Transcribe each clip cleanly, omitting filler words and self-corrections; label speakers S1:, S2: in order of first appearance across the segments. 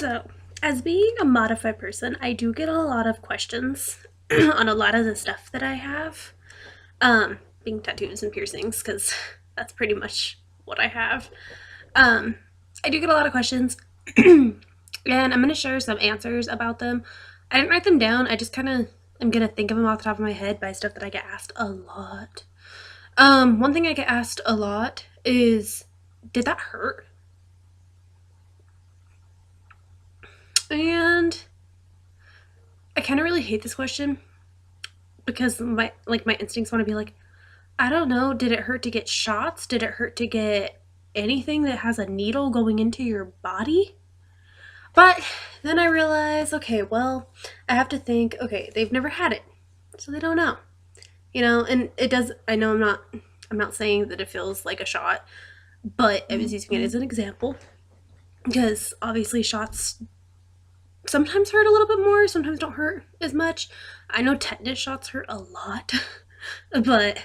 S1: So, as being a modified person, I do get a lot of questions on a lot of the stuff that I have. Being tattoos and piercings, because that's pretty much what I have. Um, I do get a lot of questions, and I'm going to share some answers about them. I didn't write them down, I just kind of am going to think of them off the top of my head by stuff that I get asked a lot. One thing I get asked a lot is, did that hurt? And I kind of really hate this question because my instincts want to be like, I don't know, did it hurt to get shots? Did it hurt to get anything that has a needle going into your body? But then I realize, okay, well, I have to think, okay, they've never had it. So they don't know. And it does I know I'm not saying that it feels like a shot, but I was using it as an example because obviously shots sometimes hurt a little bit more, sometimes don't hurt as much. I know tetanus shots hurt a lot, but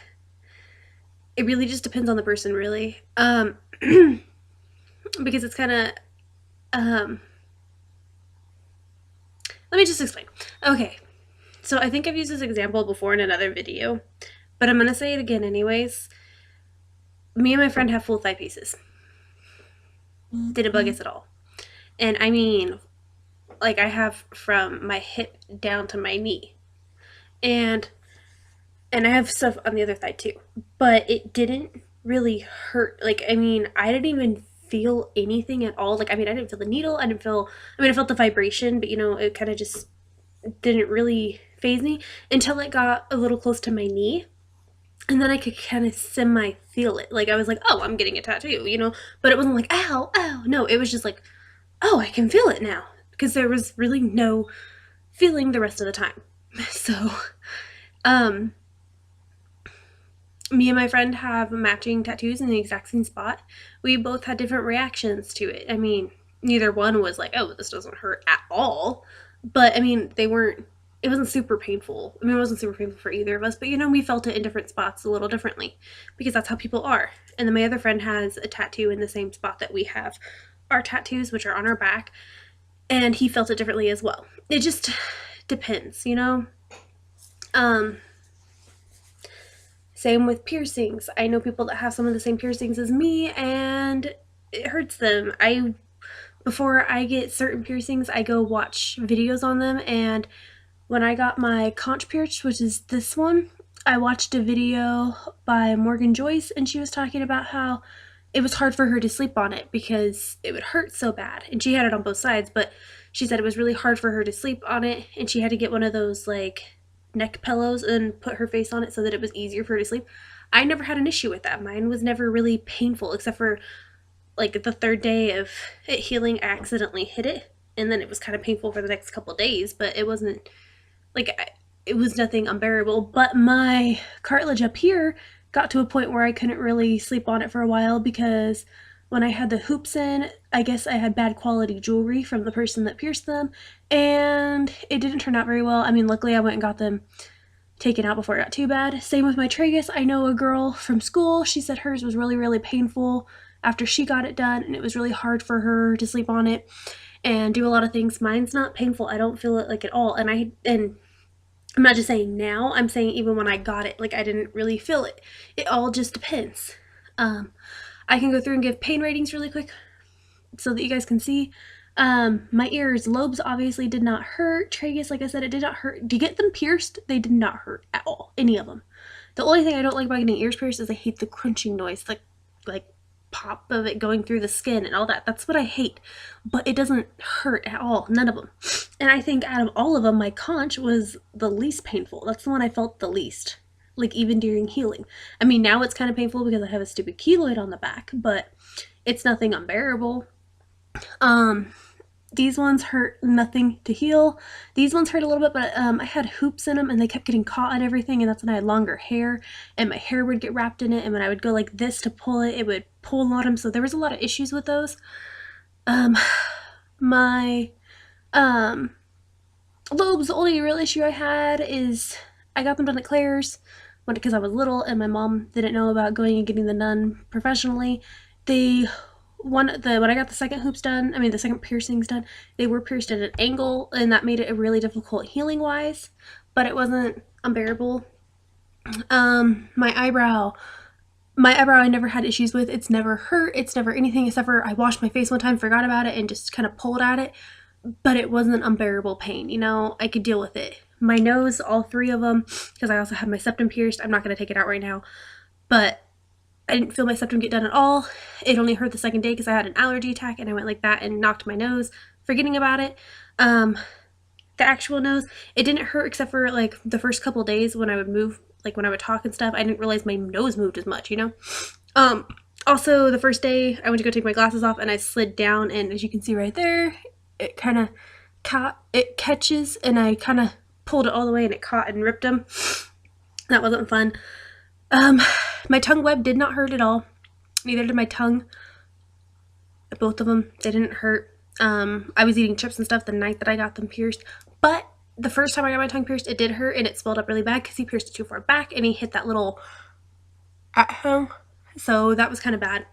S1: it really just depends on the person, really. Because it's kind of, let me just explain. Okay, so I think I've used this example before in another video, but I'm gonna say it again anyways. Me and my friend have full thigh pieces. Didn't bug us at all. And I mean, like, I have from my hip down to my knee. And I have stuff on the other thigh too. But it didn't really hurt. Like, I mean, I didn't even feel anything at all. Like, I mean, I didn't feel the needle. I felt the vibration, but it kind of just didn't really phase me until it got a little close to my knee. And then I could kind of semi feel it. Like, I was like, oh, I'm getting a tattoo. But it wasn't like, ow, ow. No, it was just like, oh, I can feel it now. Because there was really no feeling the rest of the time. So, me and my friend have matching tattoos in the exact same spot. We both had different reactions to it. I mean, neither one was like, oh, this doesn't hurt at all. But, I mean, it wasn't super painful. I mean, it wasn't super painful for either of us, but we felt it in different spots a little differently because that's how people are. And then my other friend has a tattoo in the same spot that we have our tattoos, which are on our back, and he felt it differently as well. It just depends. Same with piercings. I know people that have some of the same piercings as me, and it hurts them. Before I get certain piercings, I go watch videos on them, and when I got my conch pierced, which is this one, I watched a video by Morgan Joyce, and she was talking about how it was hard for her to sleep on it because it would hurt so bad. And she had it on both sides, but she said it was really hard for her to sleep on it, and she had to get one of those like neck pillows and put her face on it so that it was easier for her to sleep. I never had an issue with that. Mine was never really painful, except for like the third day of it healing, I accidentally hit it, and then it was kind of painful for the next couple days, but it wasn't like, it was nothing unbearable. But my cartilage up here got to a point where I couldn't really sleep on it for a while because when I had the hoops in, I guess I had bad quality jewelry from the person that pierced them, and it didn't turn out very well. I mean, luckily I went and got them taken out before it got too bad. Same with my tragus. I know a girl from school, she said hers was really, really painful after she got it done, and it was really hard for her to sleep on it and do a lot of things. Mine's not painful. I don't feel it like at all. And I'm not just saying now, I'm saying even when I got it, like, I didn't really feel it. It all just depends. I can go through and give pain ratings really quick so that you guys can see. My ears, lobes obviously did not hurt. Tragus, like I said, it did not hurt. To get them pierced, they did not hurt at all. Any of them. The only thing I don't like about getting ears pierced is I hate the crunching noise, like pop of it going through the skin and all that. That's what I hate. But it doesn't hurt at all. None of them. And I think out of all of them, my conch was the least painful. That's the one I felt the least. Like, even during healing. I mean, now it's kind of painful because I have a stupid keloid on the back, but it's nothing unbearable. These ones hurt nothing to heal. These ones hurt a little bit, but I had hoops in them and they kept getting caught and everything, and that's when I had longer hair and my hair would get wrapped in it, and when I would go like this to pull it, it would pull on them, so there was a lot of issues with those. My lobes, the only real issue I had is I got them done at Claire's because I was little and my mom didn't know about going and getting them done professionally. They when I got the second hoops done, I mean the second piercings done, they were pierced at an angle, and that made it really difficult healing wise, but it wasn't unbearable. My eyebrow, I never had issues with. It's never hurt. It's never anything except for I washed my face one time, forgot about it, and just kind of pulled at it. But it wasn't unbearable pain. You know, I could deal with it. My nose, all three of them, because I also have my septum pierced. I'm not going to take it out right now. But I didn't feel my septum get done at all. It only hurt the second day because I had an allergy attack and I went like that and knocked my nose, forgetting about it. The actual nose, it didn't hurt except for like the first couple days when I would move, like when I would talk and stuff. I didn't realize my nose moved as much, you know? Also, the first day I went to go take my glasses off and I slid down, and as you can see right there, it kind of it catches, and I kind of pulled it all the way and it caught and ripped them. That wasn't fun. My tongue web did not hurt at all. Neither did my tongue. Both of them, they didn't hurt. I was eating chips and stuff the night that I got them pierced, but the first time I got my tongue pierced, it did hurt, and it swelled up really bad because he pierced it too far back and he hit that little at home. So that was kind of bad.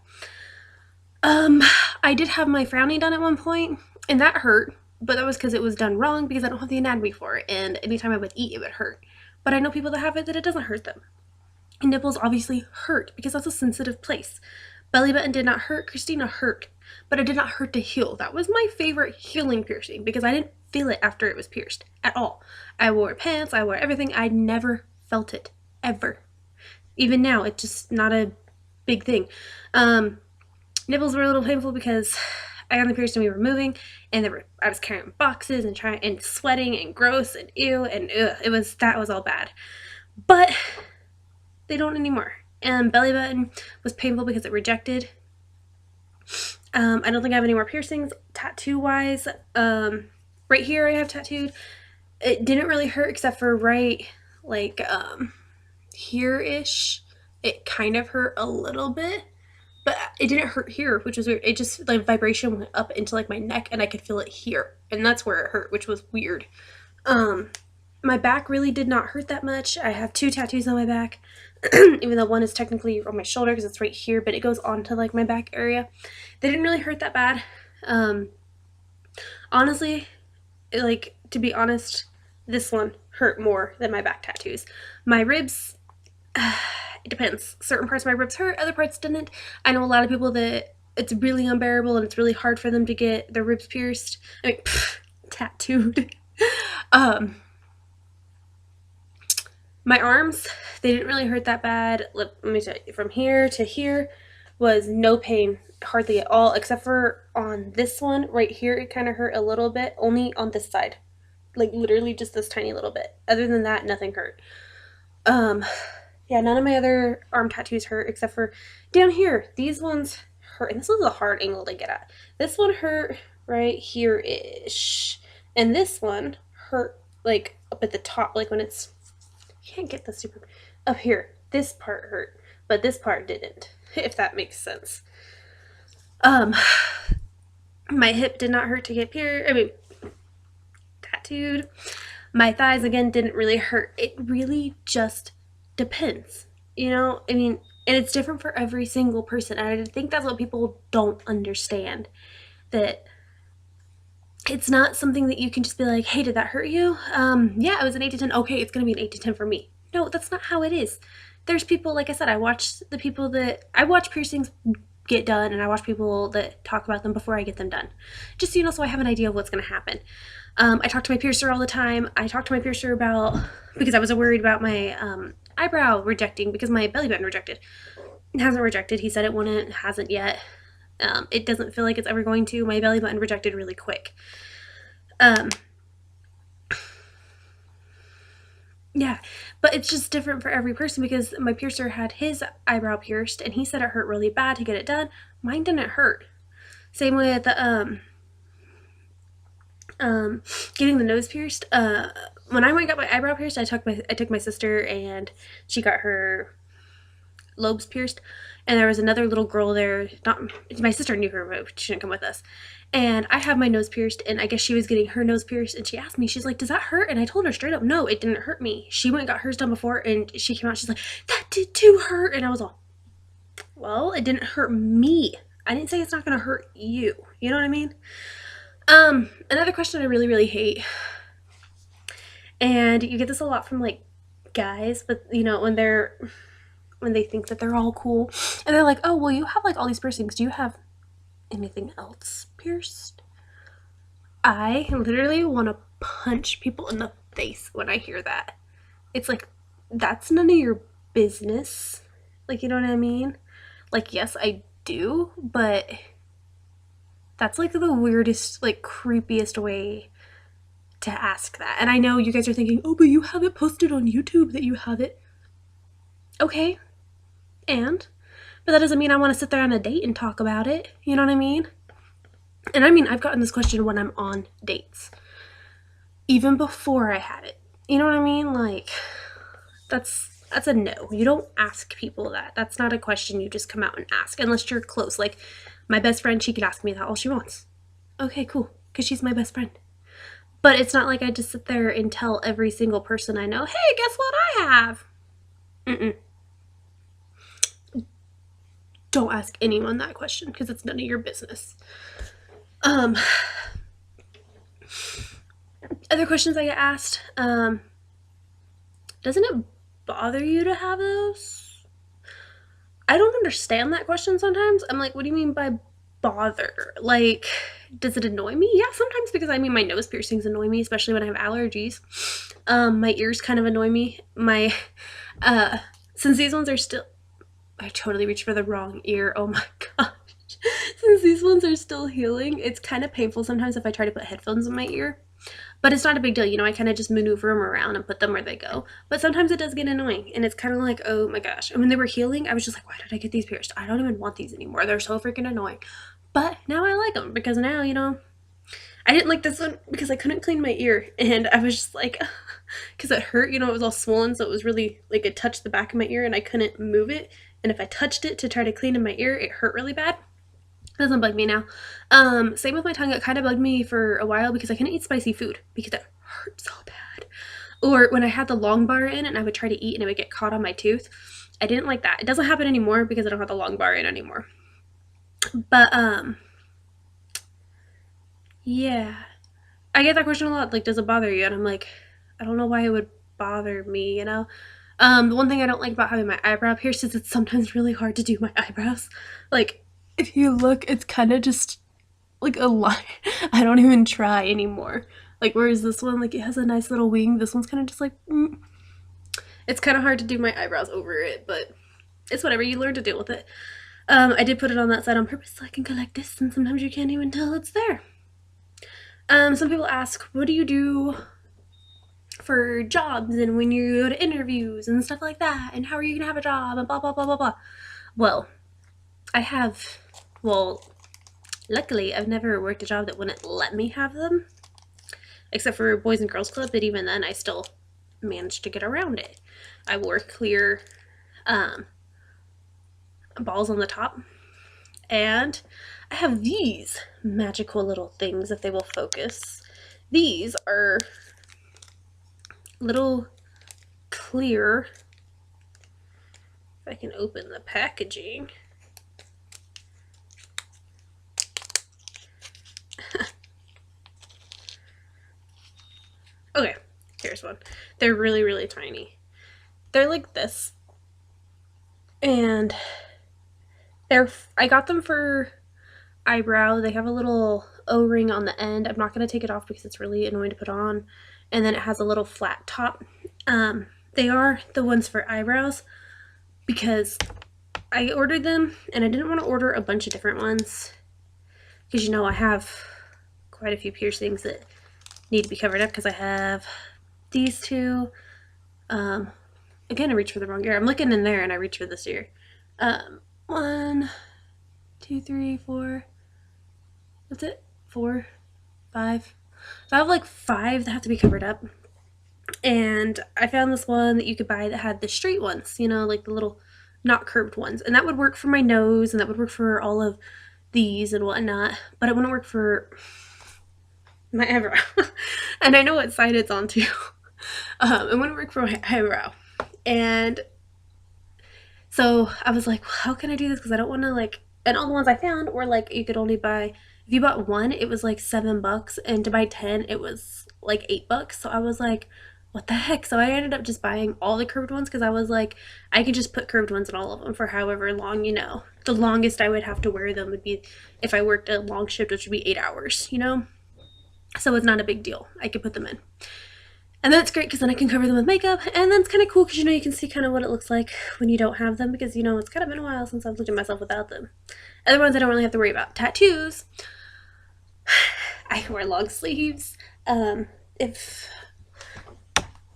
S1: I did have my frowning done at one point, and that hurt, but that was because it was done wrong because I don't have the anatomy for it, and anytime I would eat, it would hurt. But I know people that have it that it doesn't hurt them. And nipples obviously hurt because that's a sensitive place. Belly button did not hurt. Christina hurt, but it did not hurt to heal. That was my favorite healing piercing because I didn't feel it after it was pierced at all. I wore pants, I wore everything. I never felt it, ever. Even now, it's just not a big thing. Nipples were a little painful because I got them pierced and we were moving, and I was carrying boxes and sweating and gross and ew and ugh. That was all bad. But they don't anymore. And belly button was painful because it rejected. I don't think I have any more piercings tattoo wise. Right here I have tattooed. It didn't really hurt except for right like here-ish. It kind of hurt a little bit, but it didn't hurt here, which was weird. It just like vibration went up into like my neck and I could feel it here, and that's where it hurt, which was weird. My back really did not hurt that much. I have 2 tattoos on my back, even though one is technically on my shoulder because it's right here, but it goes onto like my back area. They didn't really hurt that bad. Honestly, like, to be honest, this one hurt more than my back tattoos. My ribs, it depends. Certain parts of my ribs hurt, other parts didn't. I know a lot of people that it's really unbearable and it's really hard for them to get their ribs pierced. I mean, tattooed. My arms, they didn't really hurt that bad. Let me tell you, from here to here was no pain, hardly at all, except for on this one right here, it kind of hurt a little bit, only on this side. Like literally just this tiny little bit. Other than that, nothing hurt. Yeah, none of my other arm tattoos hurt except for down here. These ones hurt, and this was a hard angle to get at. This one hurt right here-ish, and this one hurt like up at the top, like when it's, can't get the super up here. This part hurt, but this part didn't, if that makes sense. My hip did not hurt to get tattooed. My thighs again didn't really hurt. It really just depends, you know. I mean, and it's different for every single person, and I think that's what people don't understand, that it's not something that you can just be like, hey, did that hurt you? Yeah, it was an 8 to 10. Okay, it's gonna be an 8 to 10 for me. No, that's not how it is. There's people, like I said, I watch piercings get done, and I watch people that talk about them before I get them done, just so you know, so I have an idea of what's gonna happen. I talk to my piercer all the time. I talked to my piercer about, because I was worried about my eyebrow rejecting because my belly button rejected. It hasn't rejected. He said it wouldn't, hasn't yet. It doesn't feel like it's ever going to. My belly button rejected really quick. Yeah, but it's just different for every person because my piercer had his eyebrow pierced and he said it hurt really bad to get it done. Mine didn't hurt. Same with getting the nose pierced. When I went and got my eyebrow pierced, I took my sister and she got her lobes pierced, and there was another little girl there. Not my sister knew her, but she didn't come with us. And I had my nose pierced, and I guess she was getting her nose pierced, and she asked me, she's like, does that hurt? And I told her straight up, no, it didn't hurt me. She went and got hers done before, and she came out, she's like, that did too hurt. And I was all, well, it didn't hurt me. I didn't say it's not going to hurt you. You know what I mean? Another question I really, really hate, and you get this a lot from like guys, but you know, when they think that they're all cool and they're like, oh, well, you have like all these piercings. Do you have anything else pierced? I literally want to punch people in the face when I hear that. It's like, that's none of your business. Like, you know what I mean? Like, yes, I do, but that's like the weirdest, like, creepiest way to ask that. And I know you guys are thinking, oh, but you have it posted on YouTube that you have it. Okay, and? But that doesn't mean I want to sit there on a date and talk about it. You know what I mean? And I mean, I've gotten this question when I'm on dates, even before I had it. You know what I mean? Like, that's a no. You don't ask people that. That's not a question you just come out and ask unless you're close. Like my best friend, she could ask me that all she wants. Okay, cool, because she's my best friend. But it's not like I just sit there and tell every single person I know, hey, guess what I have? Mm-mm. Don't ask anyone that question because it's none of your business. Other questions I get asked, doesn't it bother you to have those? I don't understand that question sometimes. I'm like, what do you mean by bother? Like, does it annoy me? Yeah, sometimes, because I mean, my nose piercings annoy me, especially when I have allergies. My ears kind of annoy me. Since these ones are still, I totally reached for the wrong ear. Oh my gosh. Since these ones are still healing, it's kind of painful sometimes if I try to put headphones in my ear. But it's not a big deal, you know, I kind of just maneuver them around and put them where they go. But sometimes it does get annoying, and it's kind of like, oh my gosh. And when they were healing, I was just like, why did I get these pierced? I don't even want these anymore. They're so freaking annoying. But now I like them because now, you know, I didn't like this one because I couldn't clean my ear, and I was just like, because it hurt, you know, it was all swollen, so it was really like it touched the back of my ear and I couldn't move it. And if I touched it to try to clean in my ear, it hurt really bad. It doesn't bug me now. Same with my tongue. It kind of bugged me for a while because I couldn't eat spicy food because it hurt so bad. Or when I had the long bar in and I would try to eat and it would get caught on my tooth. I didn't like that. It doesn't happen anymore because I don't have the long bar in anymore. But yeah, I get that question a lot. Like, does it bother you? And I'm like, I don't know why it would bother me. You know. The one thing I don't like about having my eyebrow pierced is it's sometimes really hard to do my eyebrows. Like, if you look, it's kind of just like a line. I don't even try anymore. Like, whereas this one, like, it has a nice little wing. This one's kind of just like, it's kind of hard to do my eyebrows over it, but it's whatever. You learn to deal with it. I did put it on that side on purpose so I can go like this, and sometimes you can't even tell it's there. Some people ask, what do you do for jobs and when you go to interviews and stuff like that, and how are you gonna have a job and blah blah blah blah blah. Well, luckily I've never worked a job that wouldn't let me have them, except for Boys and Girls Club, but even then I still managed to get around it. I wore clear balls on the top, and I have these magical little things, if they will focus. These are little clear, if I can open the packaging. Okay, here's one. They're really, really tiny. They're like this. And I got them for eyebrow. They have a little O-ring on the end. I'm not going to take it off because it's really annoying to put on. And then it has a little flat top. They are the ones for eyebrows because I ordered them and I didn't want to order a bunch of different ones because, you know, I have quite a few piercings that need to be covered up because I have these two. Again, I reached for the wrong ear. I'm looking in there and I reach for this ear. 1, 2, 3, 4. That's it. 4, 5. So I have like 5 that have to be covered up. And I found this one that you could buy that had the straight ones, you know, like the little not curved ones. And that would work for my nose and that would work for all of these and whatnot. But it wouldn't work for my eyebrow. And I know what side it's on too. It wouldn't work for my eyebrow. And so I was like, well, how can I do this? Because I don't want to like And all the ones I found were like, you could only buy, if you bought one, it was like $7, and to buy 10, it was like $8. So I was like, what the heck? So I ended up just buying all the curved ones because I was like, I could just put curved ones in all of them for however long, you know. The longest I would have to wear them would be if I worked a long shift, which would be 8 hours, you know. So it's not a big deal. I could put them in. And then it's great because then I can cover them with makeup. And then it's kind of cool because, you know, you can see kind of what it looks like when you don't have them because, you know, it's kind of been a while since I've looked at myself without them. Other ones I don't really have to worry about. Tattoos. I wear long sleeves.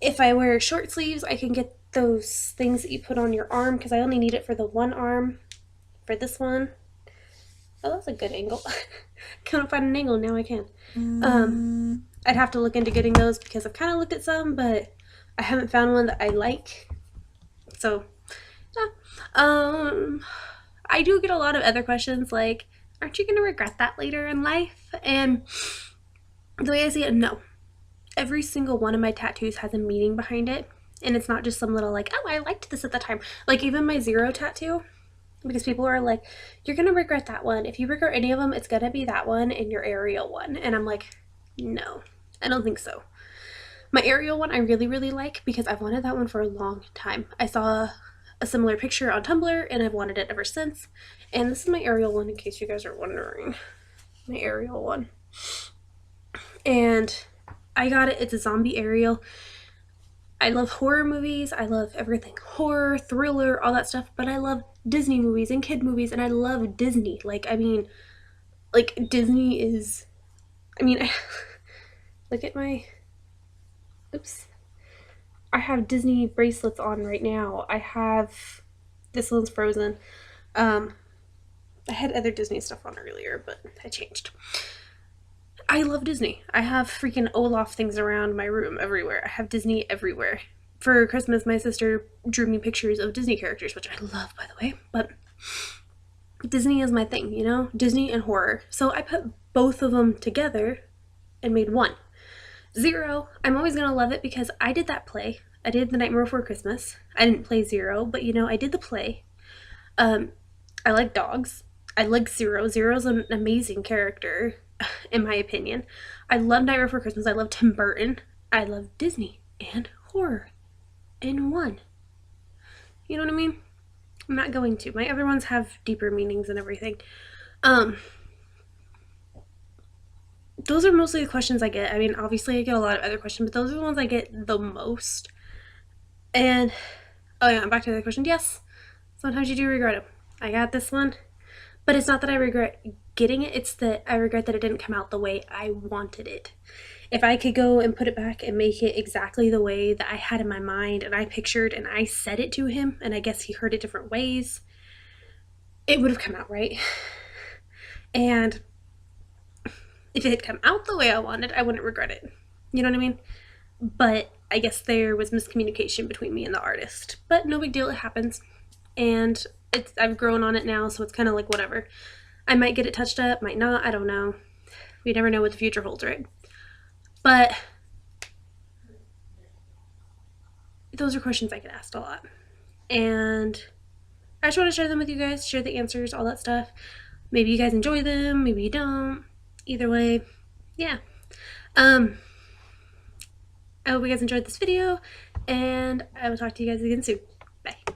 S1: If I wear short sleeves, I can get those things that you put on your arm because I only need it for the one arm. For this one. Oh, that's a good angle. Couldn't find an angle, now I can. I'd have to look into getting those because I've kind of looked at some, but I haven't found one that I like. So, yeah. I do get a lot of other questions like, aren't you going to regret that later in life? And the way I see it, no. Every single one of my tattoos has a meaning behind it. And it's not just some little like, oh, I liked this at the time. Like even my zero tattoo, because people are like, you're going to regret that one. If you regret any of them, it's going to be that one and your Ariel one. And I'm like, no, I don't think so. My Ariel one I really, really like because I've wanted that one for a long time. I saw a similar picture on Tumblr and I've wanted it ever since. And this is my Ariel one in case you guys are wondering. My Ariel one. And I got it. It's a zombie Ariel. I love horror movies. I love everything horror, thriller, all that stuff. But I love Disney movies and kid movies. And I love Disney. Like, I mean, like Disney is, I mean, look at my, oops. I have Disney bracelets on right now. I have, this one's Frozen. I had other Disney stuff on earlier, but I changed. I love Disney. I have freaking Olaf things around my room everywhere. I have Disney everywhere. For Christmas, my sister drew me pictures of Disney characters, which I love, by the way. But Disney is my thing, you know? Disney and horror. So I put both of them together and made one. Zero, I'm always going to love it because I did that play. I did The Nightmare Before Christmas. I didn't play Zero, but you know, I did the play. I like dogs. I like Zero. Zero's an amazing character, in my opinion. I love Nightmare Before Christmas. I love Tim Burton. I love Disney and horror in one. You know what I mean? I'm not going to. My other ones have deeper meanings and everything. Those are mostly the questions I get. I mean, obviously I get a lot of other questions, but those are the ones I get the most. And, oh yeah, back to the question. Yes, sometimes you do regret them. I got this one, but it's not that I regret getting it, it's that I regret that it didn't come out the way I wanted it. If I could go and put it back and make it exactly the way that I had in my mind and I pictured and I said it to him, and I guess he heard it different ways, it would have come out right. And if it had come out the way I wanted, I wouldn't regret it. You know what I mean? But I guess there was miscommunication between me and the artist. But no big deal, it happens. And I've grown on it now, so it's kind of like whatever. I might get it touched up, might not, I don't know. We never know what the future holds, right? But those are questions I get asked a lot. And I just want to share them with you guys, share the answers, all that stuff. Maybe you guys enjoy them, maybe you don't. Either way, yeah. I hope you guys enjoyed this video, and I will talk to you guys again soon. Bye.